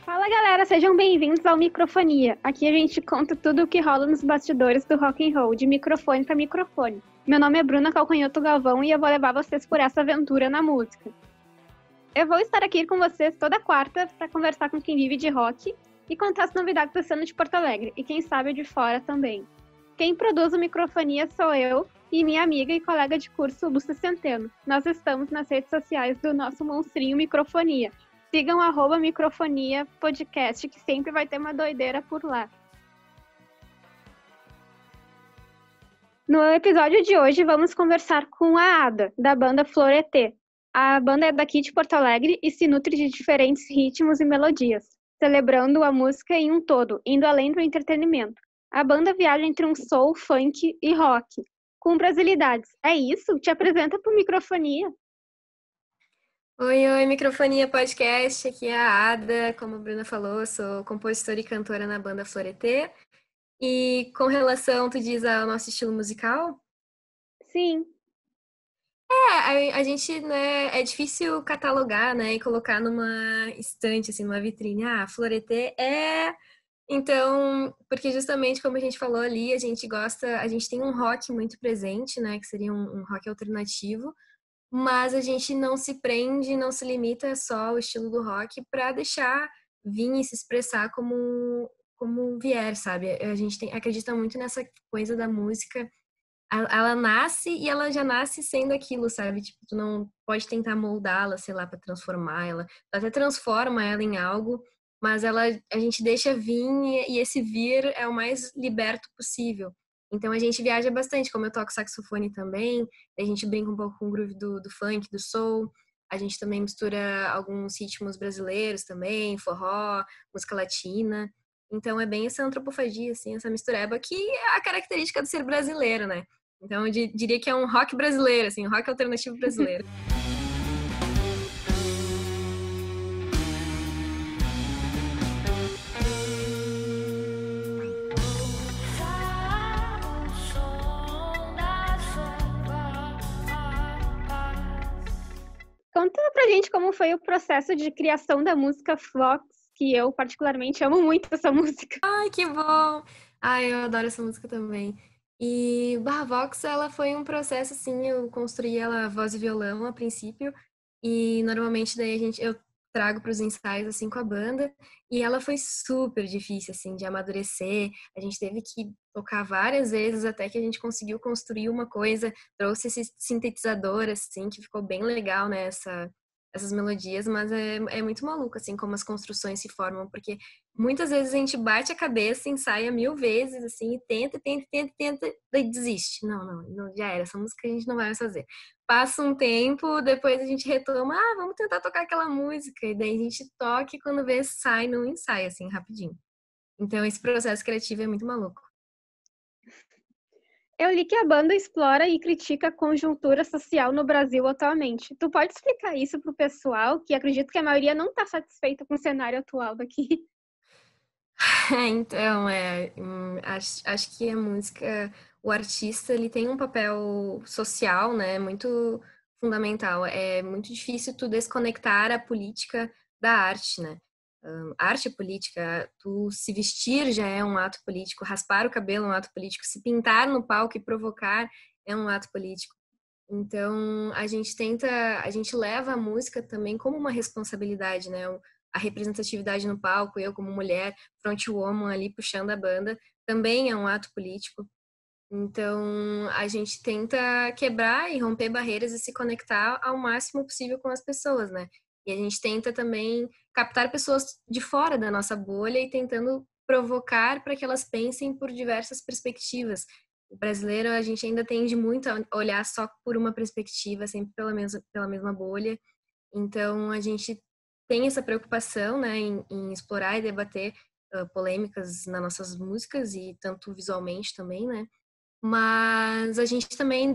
Fala galera, sejam bem-vindos ao Microfonia. Aqui a gente conta tudo o que rola nos bastidores do rock and roll, de microfone para microfone. Meu nome é Bruna Calcanhoto Galvão e eu vou levar vocês por essa aventura na música. Eu vou estar aqui com vocês toda quarta para conversar com quem vive de rock e contar as novidades da cena de Porto Alegre e quem sabe de fora também. Quem produz o Microfonia sou eu e minha amiga e colega de curso, Lúcia Centeno. Nós estamos nas redes sociais do nosso monstrinho Microfonia. Sigam @Microfonia Podcast, que sempre vai ter uma doideira por lá. No episódio de hoje, vamos conversar com a Ada, da banda Floreté. A banda é daqui de Porto Alegre e se nutre de diferentes ritmos e melodias, celebrando a música em um todo, indo além do entretenimento. A banda viaja entre um soul, funk e rock, com brasilidades. É isso? Te apresenta pro Microfonia. Oi, Microfonia Podcast, aqui é a Ada, como a Bruna falou, eu sou compositora e cantora na banda Floreté. E com relação, tu diz, ao nosso estilo musical? Sim. A gente, né, é difícil catalogar, né, e colocar numa estante, assim, numa vitrine. Floreté é... Então, porque justamente como a gente falou ali, a gente tem um rock muito presente, né, que seria um rock alternativo, mas a gente não se prende, não se limita só ao estilo do rock para deixar vir e se expressar como vier, sabe? A gente acredita muito nessa coisa da música. Ela nasce e ela já nasce sendo aquilo, sabe? Tipo, tu não pode tentar moldá-la, sei lá, para transformar ela. Tu até transforma ela em algo, mas a gente deixa vir e esse vir é o mais liberto possível. Então a gente viaja bastante, como eu toco saxofone também, a gente brinca um pouco com o groove do funk, do soul, a gente também mistura alguns ritmos brasileiros também, forró, música latina. Então é bem essa antropofagia, assim, essa mistureba que é a característica do ser brasileiro, né? Então eu diria que é um rock brasileiro, assim, um rock alternativo brasileiro. Conta pra gente como foi o processo de criação da música Vox, que eu particularmente amo muito essa música. Ai, que bom! Ai, eu adoro essa música também. E Vox, ela foi um processo, assim, eu construí ela voz e violão a princípio, e normalmente daí eu trago para os ensaios, assim, com a banda, e ela foi super difícil, assim, de amadurecer, a gente teve que tocar várias vezes até que a gente conseguiu construir uma coisa, trouxe esse sintetizador, assim, que ficou bem legal, né, essas melodias, mas é muito maluco, assim, como as construções se formam, porque muitas vezes a gente bate a cabeça, ensaia 1000 vezes, assim, e tenta, daí desiste. Não, já era, essa música a gente não vai mais fazer. Passa um tempo, depois a gente retoma, vamos tentar tocar aquela música, e daí a gente toca e quando vê, sai no ensaio, assim, rapidinho. Então, esse processo criativo é muito maluco. Eu li que a banda explora e critica a conjuntura social no Brasil atualmente. Tu pode explicar isso pro pessoal, que acredito que a maioria não está satisfeita com o cenário atual daqui? Então, acho que a música, o artista, ele tem um papel social, né, muito fundamental. É muito difícil tu desconectar a política da arte, né? Arte é política, tu se vestir já é um ato político, raspar o cabelo é um ato político, se pintar no palco e provocar é um ato político. Então, a gente leva a música também como uma responsabilidade, né? A representatividade no palco, eu como mulher, frontwoman ali puxando a banda, também é um ato político. Então, a gente tenta quebrar e romper barreiras e se conectar ao máximo possível com as pessoas, né? E a gente tenta também captar pessoas de fora da nossa bolha e tentando provocar para que elas pensem por diversas perspectivas. O brasileiro, a gente ainda tende muito a olhar só por uma perspectiva, sempre pela mesma bolha. Então, a gente tem essa preocupação, né, em explorar e debater polêmicas nas nossas músicas e tanto visualmente também, né? Mas a gente também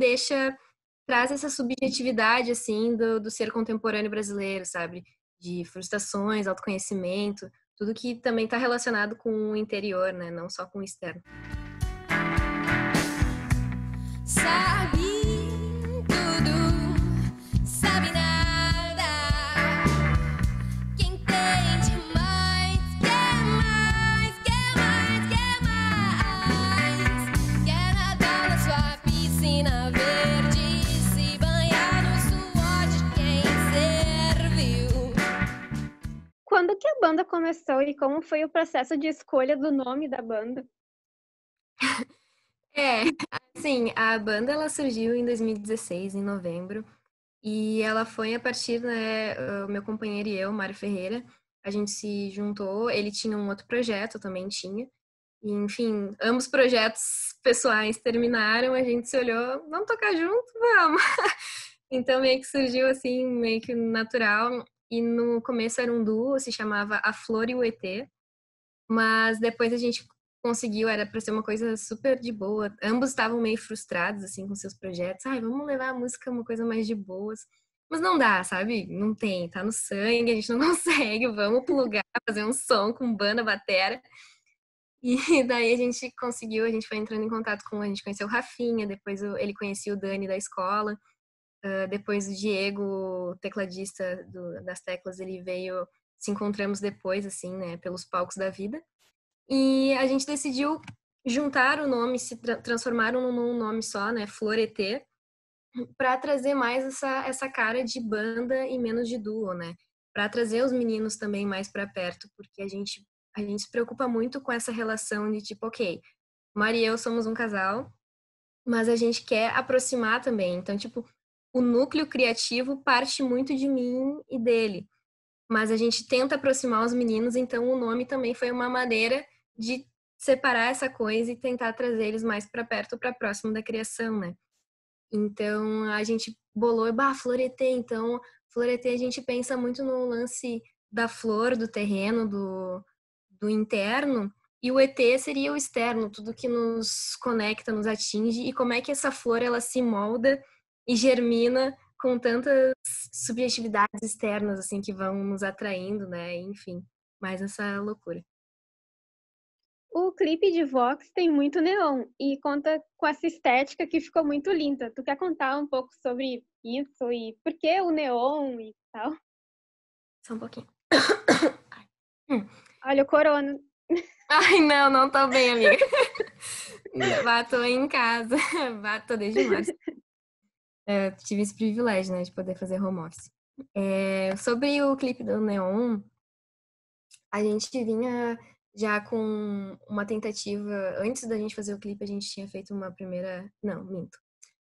traz essa subjetividade, assim, do ser contemporâneo brasileiro, sabe? De frustrações, autoconhecimento, tudo que também está relacionado com o interior, né? Não só com o externo. Sabe banda começou e como foi o processo de escolha do nome da banda? Assim, a banda ela surgiu em 2016, em novembro, e ela foi a partir, né, o meu companheiro e eu, Mário Ferreira, a gente se juntou, ele tinha um outro projeto, eu também tinha, e, enfim, ambos projetos pessoais terminaram, a gente se olhou, vamos tocar junto? Vamos! Então meio que surgiu assim, meio que natural, e no começo era um duo, se chamava A Flor e o ET, mas depois a gente conseguiu, era para ser uma coisa super de boa. Ambos estavam meio frustrados assim com seus projetos. Ai, vamos levar a música uma coisa mais de boas. Mas não dá, sabe? Não tem, tá no sangue, a gente não consegue. Vamos pro lugar, fazer um som com banda, batera. E daí a gente conseguiu, a gente foi entrando em contato com, a gente conheceu o Rafinha, depois ele conhecia o Dani da escola, depois o Diego, tecladista das teclas, ele veio, se encontramos depois, assim, né, pelos palcos da vida. E a gente decidiu juntar o nome, se transformaram num nome só, né, Floreté, para trazer mais essa cara de banda e menos de duo, né? Para trazer os meninos também mais para perto, porque a gente se preocupa muito com essa relação de tipo, ok, Maria e eu somos um casal, mas a gente quer aproximar também. Então, tipo, o núcleo criativo parte muito de mim e dele, mas a gente tenta aproximar os meninos, então o nome também foi uma maneira de separar essa coisa e tentar trazer eles mais para perto, para próximo da criação, né? Então a gente bolou, Floreté, então Floreté a gente pensa muito no lance da flor, do terreno, do interno, e o ET seria o externo, tudo que nos conecta, nos atinge, e como é que essa flor ela se molda e germina com tantas subjetividades externas assim que vão nos atraindo, né? Enfim, mais essa loucura. O clipe de Vox tem muito neon e conta com essa estética que ficou muito linda. Tu quer contar um pouco sobre isso e por que o neon e tal? Só um pouquinho. Olha o corona. Ai, não, não tô bem, amiga. Vá, tô em casa. Vá, tô desde março. Tive esse privilégio, né, de poder fazer home office. Sobre o clipe do Neon, a gente vinha já com uma tentativa. Antes da gente fazer o clipe, a gente tinha feito uma primeira. Não, minto.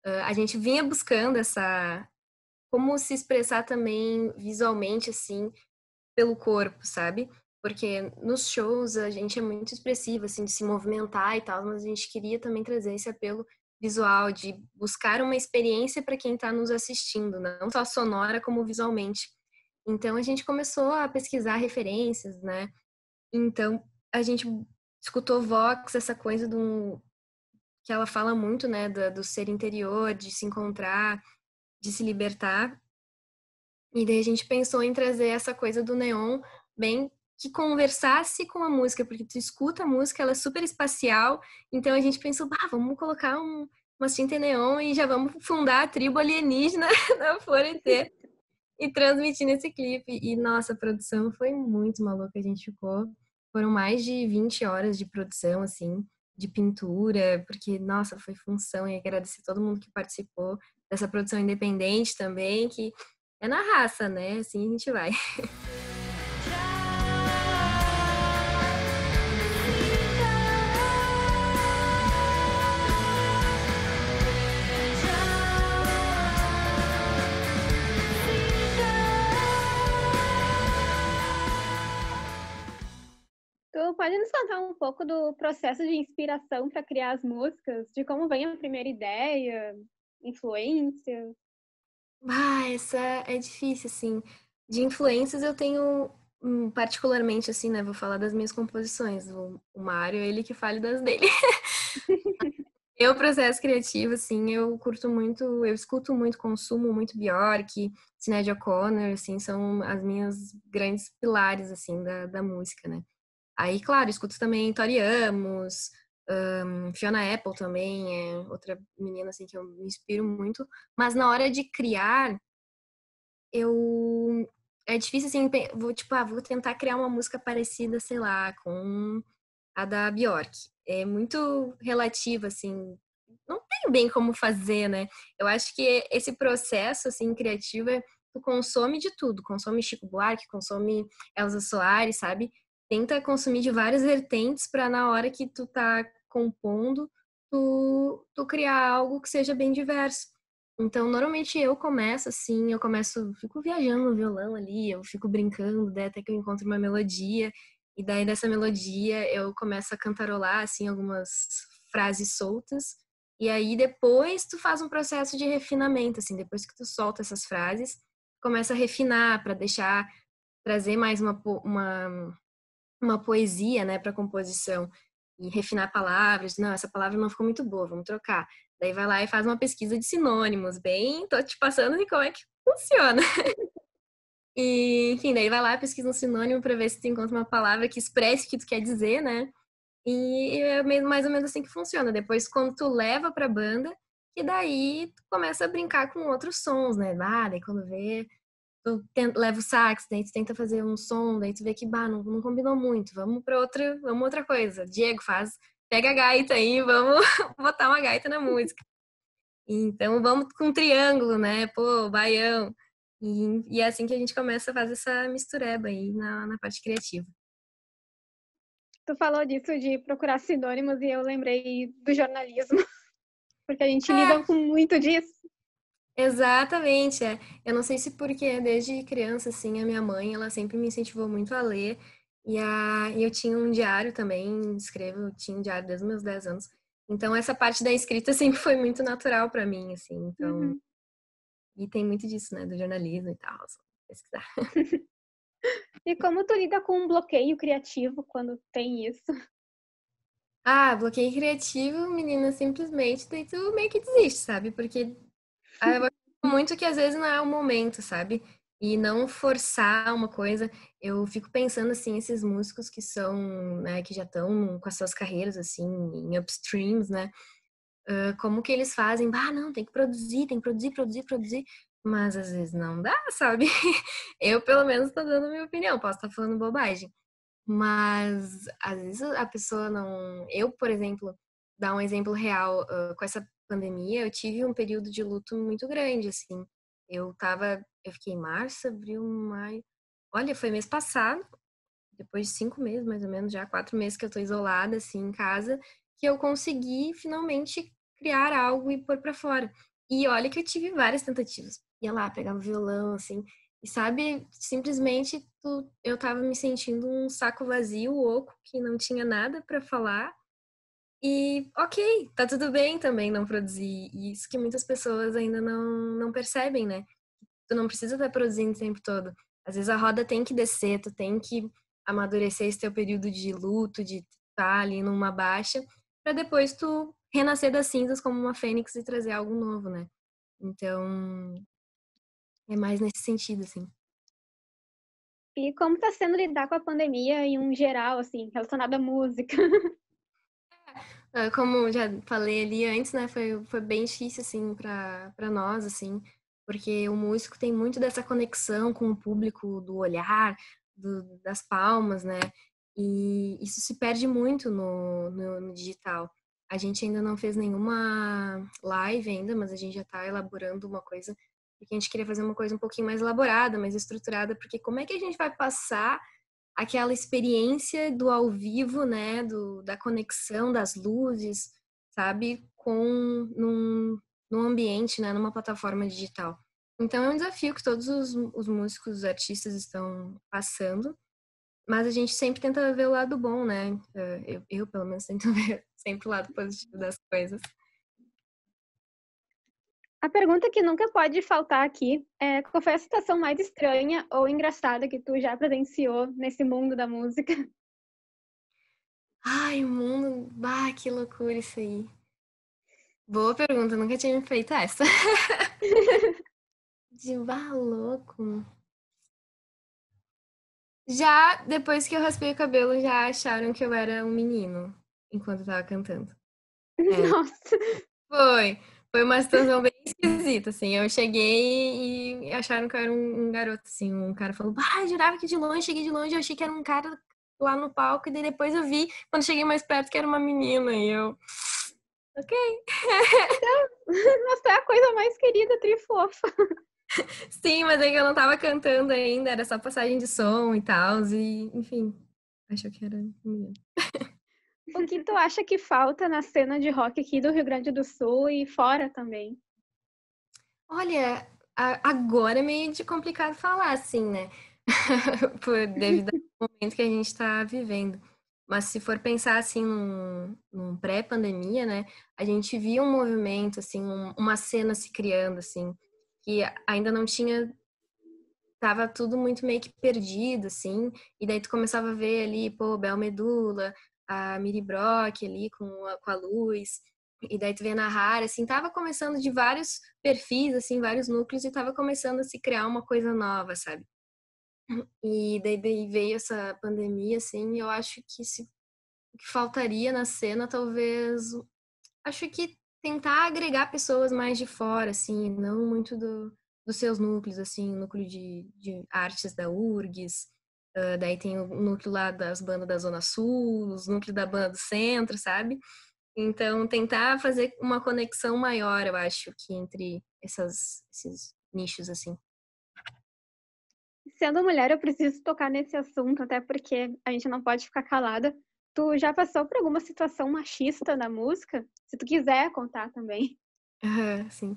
A gente vinha buscando essa. Como se expressar também visualmente, assim, pelo corpo, sabe? Porque nos shows a gente é muito expressiva, assim, de se movimentar e tal, mas a gente queria também trazer esse apelo visual, de buscar uma experiência para quem está nos assistindo, não só sonora como visualmente. Então a gente começou a pesquisar referências, né? Então a gente escutou Vox, essa coisa que ela fala muito, né, do ser interior, de se encontrar, de se libertar. E daí a gente pensou em trazer essa coisa do neon bem que conversasse com a música, porque tu escuta a música, ela é super espacial, então a gente pensou, vamos colocar uma tinta neon e já vamos fundar a tribo alienígena da Floreté e transmitir nesse clipe. E nossa, a produção foi muito maluca, a gente ficou, foram mais de 20 horas de produção, assim, de pintura, porque, nossa, foi função, e agradecer todo mundo que participou dessa produção independente também, que é na raça, né? Assim a gente vai. Tu pode nos contar um pouco do processo de inspiração para criar as músicas, de como vem a primeira ideia, influência? Essa é difícil, assim. De influências eu tenho, particularmente, assim, né? Vou falar das minhas composições. O Mário, ele que fale das dele. Eu, processo criativo, assim, eu curto muito, eu escuto muito, consumo muito Bjork, Sinéad O'Connor, assim, são as minhas grandes pilares, assim, da música, né? Aí, claro, escuto também Tori Amos, Fiona Apple também, é outra menina, assim, que eu me inspiro muito. Mas na hora de criar, eu... É difícil, assim, vou tentar criar uma música parecida, sei lá, com a da Bjork. É muito relativo, assim, não tem bem como fazer, né? Eu acho que esse processo, assim, criativo tu consome de tudo. Consome Chico Buarque, consome Elza Soares, sabe? Tenta consumir de várias vertentes para na hora que tu tá compondo, tu criar algo que seja bem diverso. Então, normalmente eu começo assim, fico viajando no violão ali, eu fico brincando, daí até que eu encontro uma melodia, e daí dessa melodia eu começo a cantarolar, assim, algumas frases soltas, e aí depois tu faz um processo de refinamento, assim, depois que tu solta essas frases, começa a refinar para trazer mais uma poesia, né, para composição e refinar palavras. Não, essa palavra não ficou muito boa, vamos trocar. Daí vai lá e faz uma pesquisa de sinônimos, bem, tô te passando de como é que funciona. E, enfim, daí vai lá e pesquisa um sinônimo para ver se tu encontra uma palavra que expresse o que tu quer dizer, né? E é mais ou menos assim que funciona. Depois, quando tu leva pra banda, que daí tu começa a brincar com outros sons, né? Daí quando vê, leva o sax, daí tu tenta fazer um som, daí tu vê que, não combinou muito, vamos outra coisa. Diego, pega a gaita aí, vamos botar uma gaita na música. Então, vamos com um triângulo, né? Pô, baião. E é assim que a gente começa a fazer essa mistureba aí na parte criativa. Tu falou disso de procurar sinônimos e eu lembrei do jornalismo, porque a gente lida com muito disso. Exatamente, é. Eu não sei se porque desde criança, assim, a minha mãe, ela sempre me incentivou muito a ler. E eu tinha um diário também, eu tinha um diário desde os meus 10 anos. Então, essa parte da escrita sempre foi muito natural para mim, assim. Então, e tem muito disso, né, do jornalismo e tal, só pesquisar. E como tu lida com um bloqueio criativo quando tem isso? Bloqueio criativo, menina, simplesmente, daí tu meio que desiste, sabe? Porque eu acho muito que às vezes não é o momento, sabe? E não forçar uma coisa. Eu fico pensando assim, esses músicos que são, né, que já estão com as suas carreiras assim em upstreams, né? Como que eles fazem? Não, tem que produzir, produzir. Mas às vezes não dá, sabe? Eu pelo menos tô dando a minha opinião, posso estar falando bobagem. Mas às vezes a pessoa não. Eu, por exemplo, dar um exemplo real, com essa pandemia, eu tive um período de luto muito grande, assim. Eu fiquei em março, abril, maio. Olha, foi mês passado, depois de 5 meses, mais ou menos, já 4 meses que eu tô isolada, assim, em casa, que eu consegui finalmente criar algo e pôr pra fora. E olha que eu tive várias tentativas. Ia lá, pegava o violão, assim, e sabe, simplesmente eu tava me sentindo um saco vazio, oco, que não tinha nada pra falar. E ok, tá tudo bem também não produzir. E isso que muitas pessoas ainda não percebem, né? Tu não precisa estar produzindo o tempo todo. Às vezes a roda tem que descer, tu tem que amadurecer esse teu período de luto, de estar ali numa baixa, para depois tu renascer das cinzas como uma fênix e trazer algo novo, né? Então, é mais nesse sentido, assim. E como tá sendo lidar com a pandemia em um geral, assim, relacionado à música? Como já falei ali antes, né, foi bem difícil, assim, para nós, assim, porque o músico tem muito dessa conexão com o público, do olhar, das palmas, né, e isso se perde muito no digital. A gente ainda não fez nenhuma live ainda, mas a gente já está elaborando uma coisa, porque a gente queria fazer uma coisa um pouquinho mais elaborada, mais estruturada, porque como é que a gente vai passar aquela experiência do ao vivo, né, da conexão das luzes, sabe, num ambiente, né, numa plataforma digital. Então é um desafio que todos os músicos, os artistas estão passando, mas a gente sempre tenta ver o lado bom, né? Eu pelo menos tento ver sempre o lado positivo das coisas. A pergunta que nunca pode faltar aqui é qual foi a situação mais estranha ou engraçada que tu já presenciou nesse mundo da música? Ai, o mundo, que loucura isso aí. Boa pergunta, nunca tinha me feito essa. De louco. Já depois que eu raspei o cabelo, já acharam que eu era um menino enquanto eu tava cantando. É, Nossa, foi uma situação bem esquisita, assim. Eu cheguei e acharam que eu era um garoto, assim. Um cara falou, eu jurava que de longe, cheguei de longe, eu achei que era um cara lá no palco, e daí depois eu vi, quando cheguei mais perto, que era uma menina, e eu, ok. nossa, é a coisa mais querida, trifofa. Sim, mas é que eu não tava cantando ainda, era só passagem de som e tal, e enfim, achou que era menino. O que tu acha que falta na cena de rock aqui do Rio Grande do Sul e fora também? Olha, agora é meio de complicado falar, assim, né? Devido ao momento que a gente está vivendo. Mas se for pensar assim num pré-pandemia, né? A gente via um movimento, assim, uma cena se criando, assim, que ainda não tinha, tava tudo muito meio que perdido, assim, e daí tu começava a ver ali, pô, Bel Medula, a Miri Brock ali com a Luz, e daí tu vê na Rara, assim, tava começando de vários perfis, assim, vários núcleos, e tava começando a se criar uma coisa nova, sabe? E daí veio essa pandemia, assim, e eu acho que o que faltaria na cena, talvez, acho que tentar agregar pessoas mais de fora, assim, não muito dos seus núcleos, assim, núcleo de artes da URGS, daí tem o núcleo lá das bandas da Zona Sul, os núcleos da banda do Centro, sabe? Então, tentar fazer uma conexão maior, eu acho, que entre esses nichos, assim. Sendo mulher, eu preciso tocar nesse assunto, até porque a gente não pode ficar calada. Tu já passou por alguma situação machista na música? Se tu quiser contar também. Aham, sim.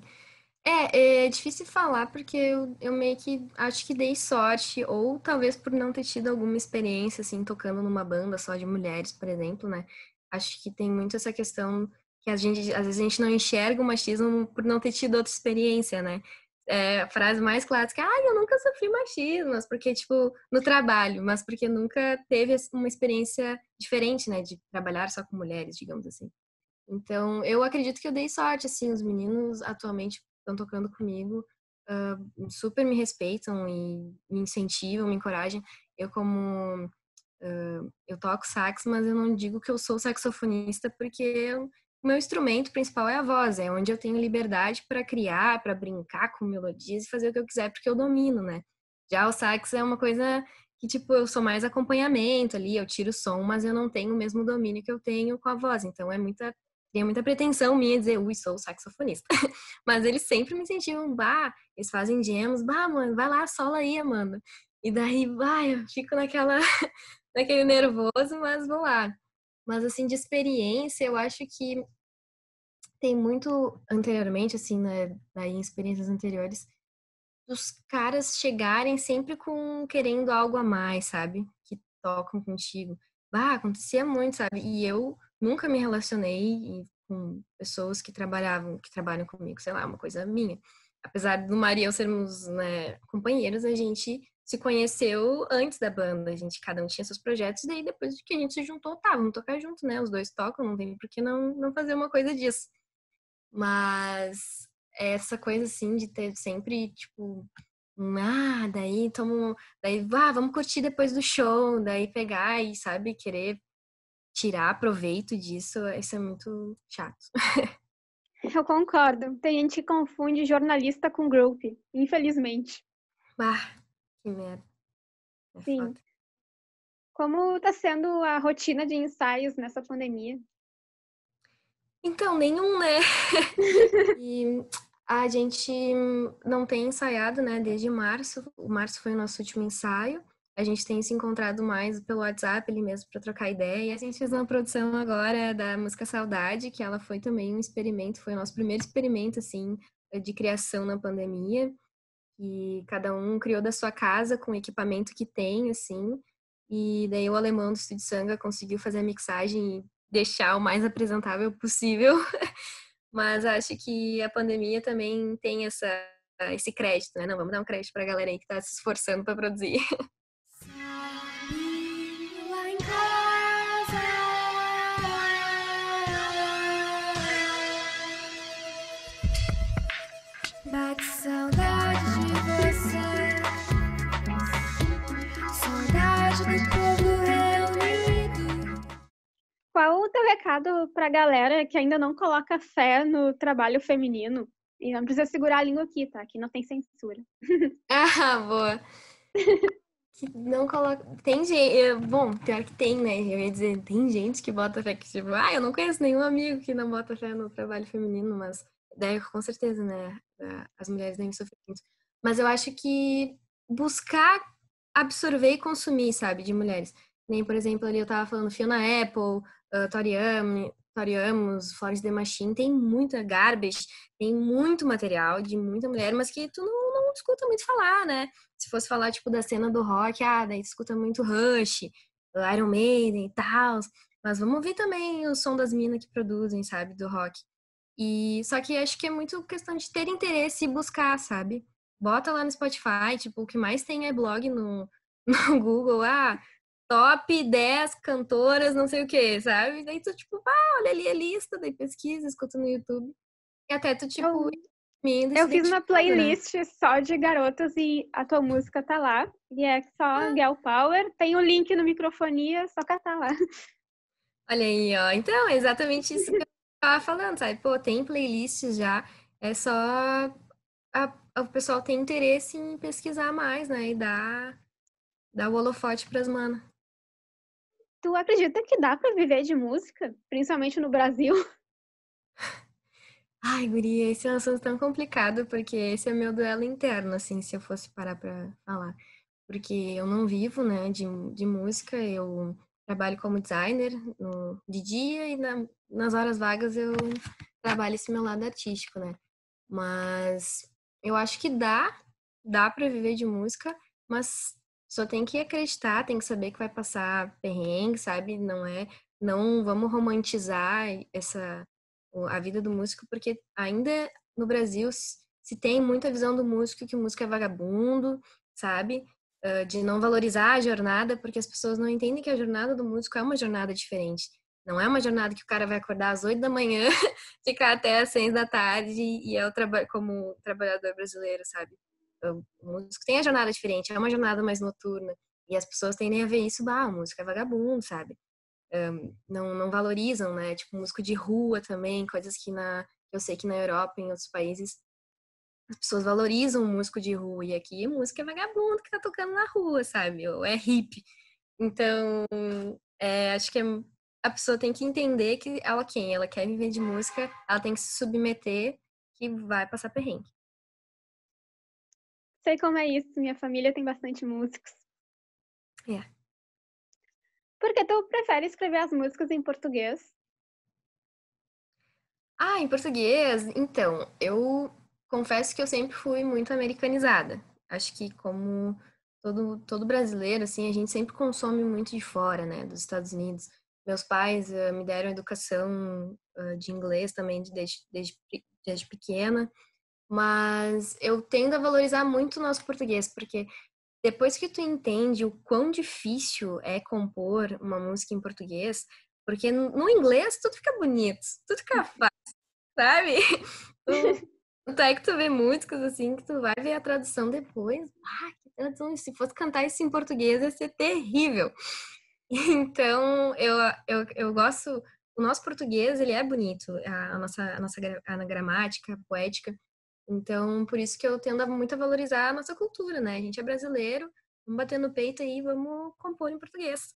É difícil falar porque eu meio que acho que dei sorte, ou talvez por não ter tido alguma experiência, assim, tocando numa banda só de mulheres, por exemplo, né? Acho que tem muito essa questão que às vezes a gente não enxerga o machismo por não ter tido outra experiência, né? É, a frase mais clássica, eu nunca sofri machismo, mas porque, tipo, no trabalho, mas porque nunca teve uma experiência diferente, né? De trabalhar só com mulheres, digamos assim. Então, eu acredito que eu dei sorte, assim, os meninos atualmente estão tocando comigo, super me respeitam e me incentivam, me encorajam. Eu, como eu toco sax, mas eu não digo que eu sou saxofonista porque o meu instrumento principal é a voz, é onde eu tenho liberdade para criar, para brincar com melodias e fazer o que eu quiser porque eu domino, né? Já o sax é uma coisa que, tipo, eu sou mais acompanhamento ali, eu tiro o som, mas eu não tenho o mesmo domínio que eu tenho com a voz, então tem muita pretensão minha dizer, ui, sou saxofonista. Mas eles sempre me incentivam, bah, eles fazem jams, bah, mano, vai lá, sola aí, mano. E daí, bah, eu fico naquele nervoso, mas vou lá. Mas, assim, de experiência, eu acho que tem muito anteriormente, assim, né, daí em experiências anteriores, os caras chegarem sempre querendo algo a mais, sabe? Que tocam contigo. Bah, acontecia muito, sabe? E eu nunca me relacionei com pessoas que trabalham comigo, sei lá, uma coisa minha. Apesar do Maria e eu sermos, né, companheiros, a gente se conheceu antes da banda. A gente, cada um tinha seus projetos, e daí depois que a gente se juntou, tá, vamos tocar junto, né? Os dois tocam, não tem por que não fazer uma coisa disso. Mas essa coisa assim de ter sempre, tipo, vamos curtir depois do show, daí pegar e, sabe, querer tirar proveito disso, isso é muito chato. Eu concordo. Tem gente que confunde jornalista com group, infelizmente. Bah, que merda, é Sim. foda. Como tá sendo a rotina de ensaios nessa pandemia? Então, nenhum, né? E a gente não tem ensaiado, né, desde março. O março foi o nosso último ensaio. A gente tem se encontrado mais pelo WhatsApp, ali mesmo, para trocar ideia. A gente fez uma produção agora da música Saudade, que ela foi também um experimento, foi o nosso primeiro experimento, assim, de criação na pandemia. E cada um criou da sua casa com o equipamento que tem, assim. E daí o alemão do Estúdio Sanga conseguiu fazer a mixagem e deixar o mais apresentável possível. Mas acho que a pandemia também tem esse crédito, né? Não, vamos dar um crédito pra galera aí que tá se esforçando para produzir. Sabe lá em casa, bate saudade de você, saudade do povo reunido. Qual o teu recado pra galera que ainda não coloca fé no trabalho feminino? E não precisa segurar a língua aqui, tá? Aqui não tem censura. Ah, boa. Que não coloca. Tem gente. Bom, pior que tem, né? Eu ia dizer, tem gente que bota fé que, tipo, eu não conheço nenhum amigo que não bota fé no trabalho feminino, mas daí com certeza, né? As mulheres devem sofrer muito. Mas eu acho que buscar absorver e consumir, sabe, de mulheres. Nem, por exemplo, ali eu tava falando Fiona Apple, Tori Amos, Florence The Machine, tem muita garbage, tem muito material de muita mulher, mas que tu não escuta muito falar, né? Se fosse falar, tipo, da cena do rock, daí tu escuta muito Rush, Iron Maiden e tal, mas vamos ver também o som das minas que produzem, sabe, do rock. E só que acho que é muito questão de ter interesse e buscar, sabe? Bota lá no Spotify, tipo, o que mais tem é blog no, no Google, top 10 cantoras, não sei o que, sabe? Daí tu, tipo, olha ali a lista, daí pesquisa, escuta no YouTube. E até tu, tipo, Eu, emenda e se eu fiz uma identificando, né? playlist só de garotas e a tua música tá lá. E é só Girl Power. Tem o link no microfonia, só catar lá. Olha aí, ó. Então, é exatamente isso que eu tava falando, sabe? Pô, tem playlists já, é só o pessoal tem interesse em pesquisar mais, né? E dar o holofote pras manas. Tu acredita que dá pra viver de música? Principalmente no Brasil? Ai, guria, esse é um assunto tão complicado, porque esse é meu duelo interno, assim, se eu fosse parar pra falar. Porque eu não vivo, né, de música, eu trabalho como designer de dia e nas horas vagas eu trabalho esse meu lado artístico, né? Mas eu acho que dá para viver de música, mas só tem que acreditar, tem que saber que vai passar perrengue, sabe? Não vamos romantizar a vida do músico, porque ainda no Brasil se tem muita visão do músico que o músico é vagabundo, sabe? De não valorizar a jornada, porque as pessoas não entendem que a jornada do músico é uma jornada diferente. Não é uma jornada que o cara vai acordar às 8 da manhã, ficar até às 6 da tarde e é o trabalho como trabalhador brasileiro, sabe? O músico tem a jornada diferente, é uma jornada mais noturna. E as pessoas tendem a ver isso, o músico é vagabundo, sabe? Não valorizam, né? Tipo, músico de rua também, coisas que eu sei que na Europa, em outros países, as pessoas valorizam o músico de rua. E aqui a música é vagabundo que tá tocando na rua, sabe? Ou é hippie. Então, acho que a pessoa tem que entender que ela quer viver de música, ela tem que se submeter, que vai passar perrengue. Sei como é isso, minha família tem bastante músicos. É. Por que tu prefere escrever as músicas em português? Em português, então, eu confesso que eu sempre fui muito americanizada. Acho que como todo brasileiro, assim, a gente sempre consome muito de fora, né, dos Estados Unidos. Meus pais me deram educação de inglês também desde pequena, mas eu tendo a valorizar muito o nosso português, porque depois que tu entende o quão difícil é compor uma música em português, porque no inglês tudo fica bonito, tudo fica sabe? Tanto é que tu vê músicas assim, que tu vai ver a tradução depois. Que tradução! Se fosse cantar isso em português, ia ser terrível. Então, eu gosto. O nosso português, ele é bonito, a gramática, a poética. Então, por isso que eu tendo muito a valorizar a nossa cultura, né? A gente é brasileiro, vamos bater no peito aí, vamos compor em português.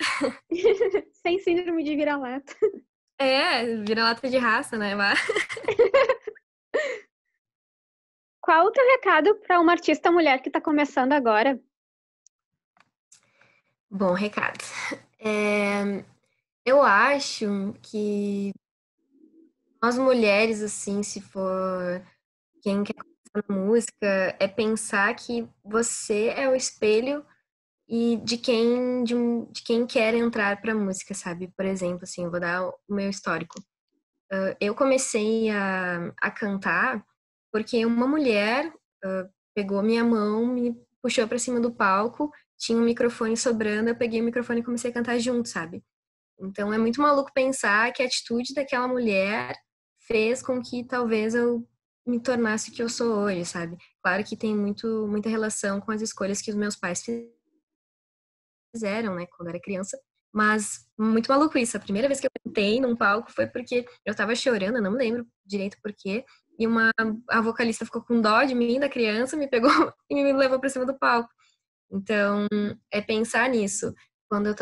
Sem síndrome de vira-lata. Vira-lata de raça, né? Qual o teu recado para uma artista mulher que está começando agora? Bom, recado. Eu acho que nós mulheres, assim, se for quem quer começar na música, é pensar que você é o espelho e de quem quer entrar para música, sabe? Por exemplo, assim, eu vou dar o meu histórico. Eu comecei a cantar porque uma mulher pegou minha mão, me puxou para cima do palco, tinha um microfone sobrando, eu peguei o microfone e comecei a cantar junto, sabe? Então é muito maluco pensar que a atitude daquela mulher fez com que talvez eu me tornasse o que eu sou hoje, sabe? Claro que tem muita relação com as escolhas que os meus pais fizeram, né, quando eu era criança. Mas muito maluco isso. A primeira vez que eu cantei num palco foi porque eu tava chorando, eu não lembro direito por quê. E a vocalista ficou com dó de mim, da criança, me pegou e me levou pra cima do palco. Então, é pensar nisso. Quando eu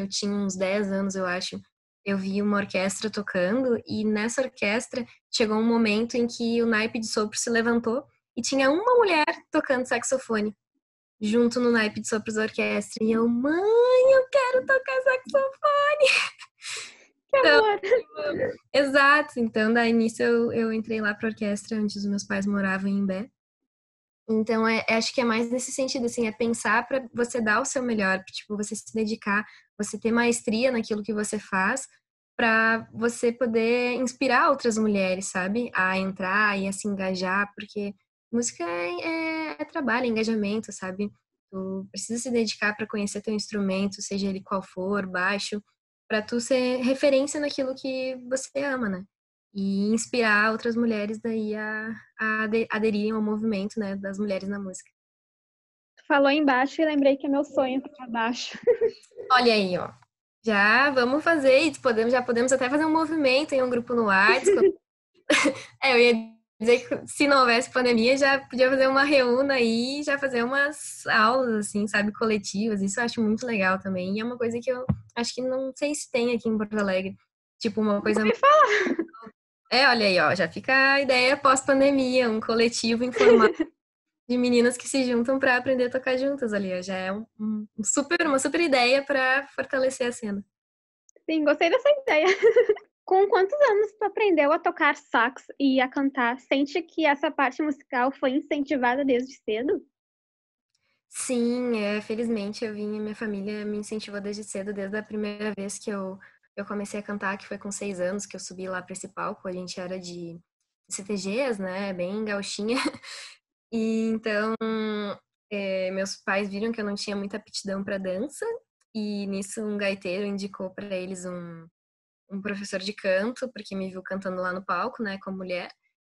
tinha uns 10 anos, eu acho, eu vi uma orquestra tocando e nessa orquestra chegou um momento em que o naipe de sopro se levantou e tinha uma mulher tocando saxofone, junto no naipe de sopros da orquestra. E eu, mãe, eu quero tocar saxofone! Que Então, amor! exato. Então, daí nisso eu entrei lá pra orquestra, antes os meus pais moravam em Imbé. Então, acho que é mais nesse sentido, assim, é pensar para você dar o seu melhor, tipo, você se dedicar, você ter maestria naquilo que você faz, para você poder inspirar outras mulheres, sabe? A entrar e a se engajar, porque música é trabalho, é engajamento, sabe? Tu precisa se dedicar para conhecer teu instrumento, seja ele qual for, baixo, para tu ser referência naquilo que você ama, né? E inspirar outras mulheres daí a aderirem ao movimento, né, das mulheres na música. Tu falou embaixo e lembrei que é meu sonho tocar baixo. Olha aí, ó. Já vamos fazer isso, já podemos até fazer um movimento em um grupo no WhatsApp. Eu ia dizer que se não houvesse pandemia, já podia fazer uma reúna aí, já fazer umas aulas, assim, sabe, coletivas. Isso eu acho muito legal também. E é uma coisa que eu acho que não sei se tem aqui em Porto Alegre. Tipo, uma coisa. Olha aí, ó, já fica a ideia pós-pandemia, um coletivo informal de meninas que se juntam para aprender a tocar juntas ali, ó. Já é uma super ideia para fortalecer a cena. Sim, gostei dessa ideia. Com quantos anos tu aprendeu a tocar sax e a cantar? Sente que essa parte musical foi incentivada desde cedo? Sim, felizmente minha família me incentivou desde cedo, desde a primeira vez que eu comecei a cantar, que foi com 6 anos, que eu subi lá para esse palco. A gente era de CTGs, né, bem gauchinha. E então, meus pais viram que eu não tinha muita aptidão para dança, e nisso um gaiteiro indicou para eles um professor de canto, porque me viu cantando lá no palco, né, como mulher.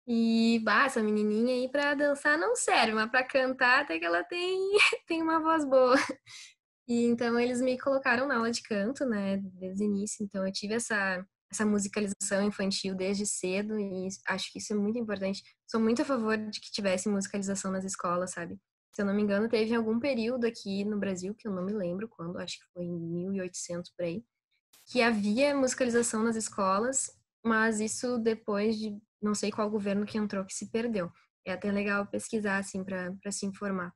E, essa menininha aí pra dançar não serve, mas pra cantar até que ela tem, tem uma voz boa. E então eles me colocaram na aula de canto, né, desde o início. Então eu tive essa musicalização infantil desde cedo e acho que isso é muito importante. Sou muito a favor de que tivesse musicalização nas escolas, sabe? Se eu não me engano, teve algum período aqui no Brasil, que eu não me lembro quando, acho que foi em 1800 por aí, que havia musicalização nas escolas, mas isso depois de não sei qual governo que entrou que se perdeu. É até legal pesquisar, assim, para se informar.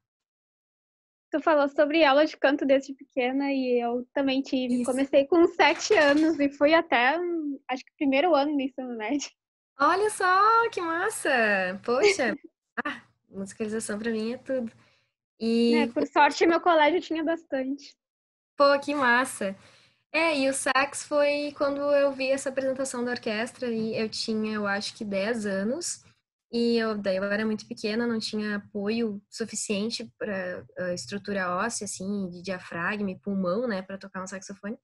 Tu falou sobre aula de canto desde pequena e eu também tive. Isso. Comecei com 7 anos e fui até, acho que primeiro ano do ensino médio. Olha só, que massa! Poxa, musicalização para mim é tudo. Né? E, Por sorte, meu colégio tinha bastante. pô, que massa! E o sax foi quando eu vi essa apresentação da orquestra e eu tinha, eu acho que 10 anos. E daí eu era muito pequena, não tinha apoio suficiente para estrutura óssea, assim, de diafragma e pulmão, né, para tocar um saxofone.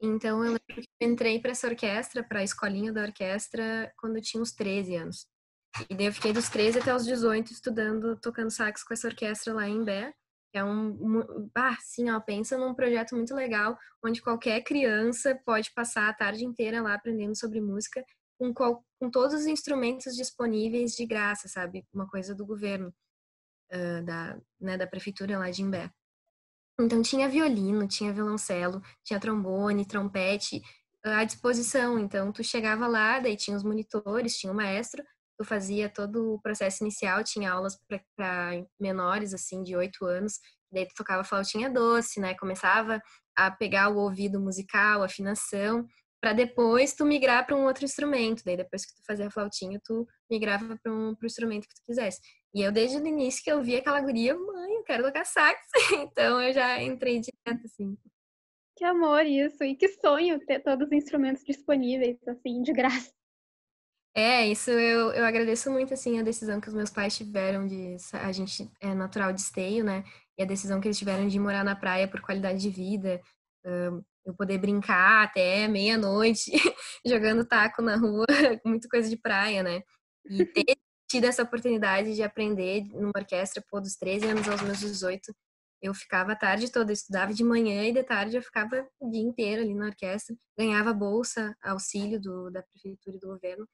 Então eu lembro que eu entrei para essa orquestra, para a escolinha da orquestra, quando eu tinha uns 13 anos. E daí eu fiquei dos 13 até os 18 estudando, tocando sax com essa orquestra lá em Bé. É sim, ó, pensa num projeto muito legal, onde qualquer criança pode passar a tarde inteira lá aprendendo sobre música, com todos os instrumentos disponíveis de graça, sabe? Uma coisa do governo, da prefeitura lá de Imbé. Então tinha violino, tinha violoncelo, tinha trombone, trompete à disposição. Então tu chegava lá, daí tinha os monitores, tinha o maestro, tu fazia todo o processo inicial, tinha aulas para menores assim de 8 anos, daí tu tocava flautinha doce, né? Começava a pegar o ouvido musical, afinação, para depois tu migrar para um outro instrumento. Daí depois que tu fazia a flautinha, tu migrava para pro instrumento que tu quisesse. E eu, desde o início que eu vi aquela guria, mãe, eu quero tocar sax. Então eu já entrei direto, assim. Que amor isso! E que sonho ter todos os instrumentos disponíveis, assim, de graça. Isso eu agradeço muito, assim, a decisão que os meus pais tiveram a gente é natural de Esteio, né? E a decisão que eles tiveram de morar na praia por qualidade de vida, eu poder brincar até meia-noite, jogando taco na rua, muita coisa de praia, né? E ter tido essa oportunidade de aprender numa orquestra, pô, dos 13 anos aos meus 18, eu ficava a tarde toda, eu estudava de manhã e de tarde eu ficava o dia inteiro ali na orquestra, ganhava bolsa, auxílio da prefeitura e do governo.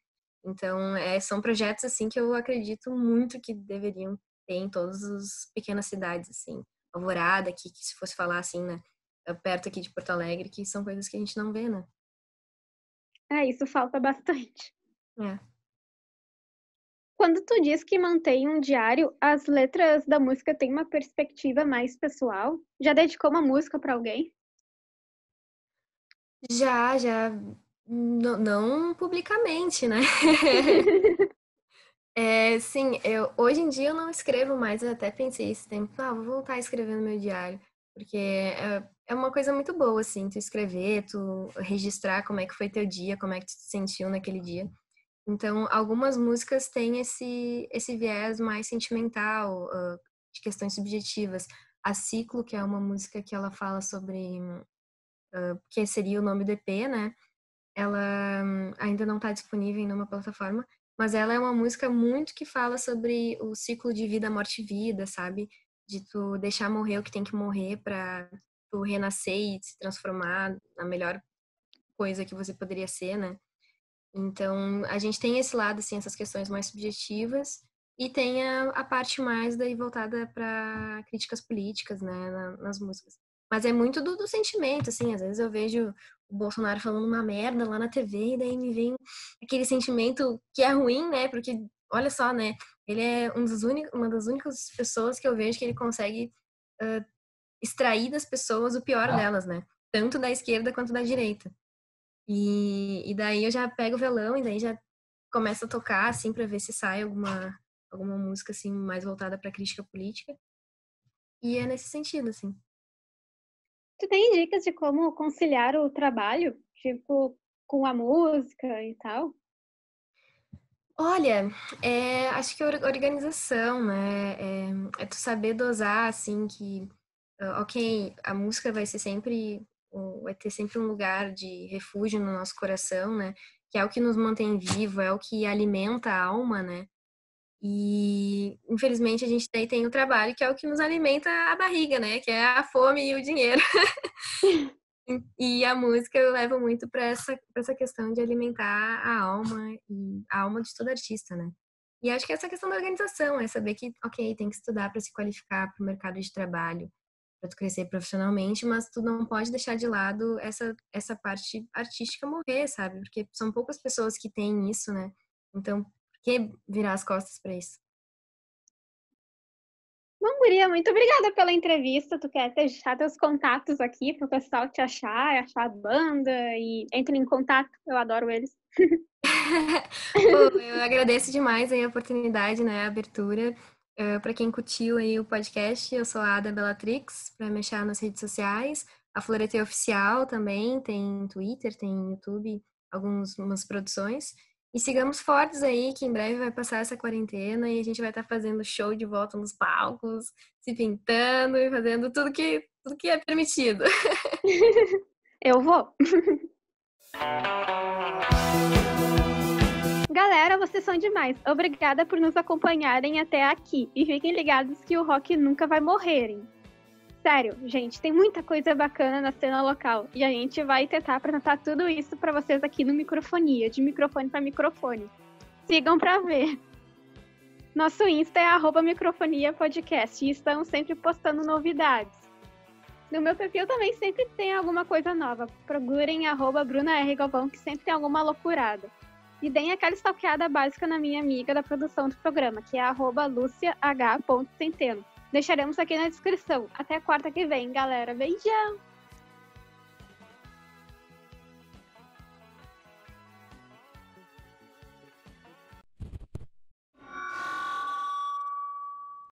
Então, são projetos, assim, que eu acredito muito que deveriam ter em todas as pequenas cidades, assim. Alvorada, aqui, que se fosse falar, assim, né? Perto aqui de Porto Alegre, que são coisas que a gente não vê, né? Isso falta bastante. É. Quando tu diz que mantém um diário, as letras da música têm uma perspectiva mais pessoal? Já dedicou uma música pra alguém? Já, não publicamente, né? Sim, hoje em dia eu não escrevo mais, eu até pensei esse tempo, vou voltar a escrever no meu diário, porque é uma coisa muito boa, assim, tu escrever, tu registrar como é que foi teu dia, como é que tu se sentiu naquele dia. Então, algumas músicas têm esse viés mais sentimental, de questões subjetivas. A Ciclo, que é uma música que ela fala sobre, que seria o nome do EP, né? Ela ainda não está disponível em nenhuma plataforma, mas ela é uma música muito que fala sobre o ciclo de vida, morte e vida, sabe? De tu deixar morrer o que tem que morrer para tu renascer e se transformar na melhor coisa que você poderia ser, né? Então, a gente tem esse lado, assim, essas questões mais subjetivas e tem a parte mais daí voltada para críticas políticas, né, nas músicas. Mas é muito do sentimento, assim, às vezes eu vejo o Bolsonaro falando uma merda lá na TV e daí me vem aquele sentimento que é ruim, né, porque, olha só, né, ele é uma das únicas pessoas que eu vejo que ele consegue extrair das pessoas o pior delas, né, tanto da esquerda quanto da direita. E daí eu já pego o violão e daí já começo a tocar, assim, pra ver se sai alguma música, assim, mais voltada pra crítica política. E é nesse sentido, assim. Tu tem dicas de como conciliar o trabalho, tipo, com a música e tal? Olha, acho que a organização, né? É tu saber dosar, assim, que, ok, a música vai ser sempre, vai ter sempre um lugar de refúgio no nosso coração, né? Que é o que nos mantém vivo, é o que alimenta a alma, né? E, infelizmente, a gente tem o trabalho que é o que nos alimenta a barriga, né? Que é a fome e o dinheiro. E a música eu levo muito para essa questão de alimentar a alma e a alma de todo artista, né? E acho que essa questão da organização é saber que, ok, tem que estudar para se qualificar para o mercado de trabalho, para tu crescer profissionalmente, mas tu não pode deixar de lado essa parte artística morrer, sabe? Porque são poucas pessoas que têm isso, né? Então, por que virar as costas para isso? Bom, guria, muito obrigada pela entrevista. Tu quer deixar teus contatos aqui para o pessoal te achar, achar a banda e entre em contato. Eu adoro eles. Pô, eu agradeço demais aí a oportunidade, né, a abertura. Para quem curtiu aí o podcast, eu sou a Ada Bellatrix, para mexer nas redes sociais. A Floretê Oficial também, tem Twitter, tem YouTube, algumas produções. E sigamos fortes aí, que em breve vai passar essa quarentena e a gente vai estar fazendo show de volta nos palcos, se pintando e fazendo tudo que é permitido. Eu vou. Galera, vocês são demais. Obrigada por nos acompanharem até aqui. E fiquem ligados que o rock nunca vai morrer, hein? Sério, gente, tem muita coisa bacana na cena local. E a gente vai tentar apresentar tudo isso pra vocês aqui no Microfonia, de microfone pra microfone. Sigam pra ver. Nosso Insta é @microfoniapodcast e estamos sempre postando novidades. No meu perfil também sempre tem alguma coisa nova. Procurem @BrunaRGalvão, que sempre tem alguma loucurada. E deem aquela stalkeada básica na minha amiga da produção do programa, que é @luciah.centeno. Deixaremos aqui na descrição. Até quarta que vem, galera. Beijão!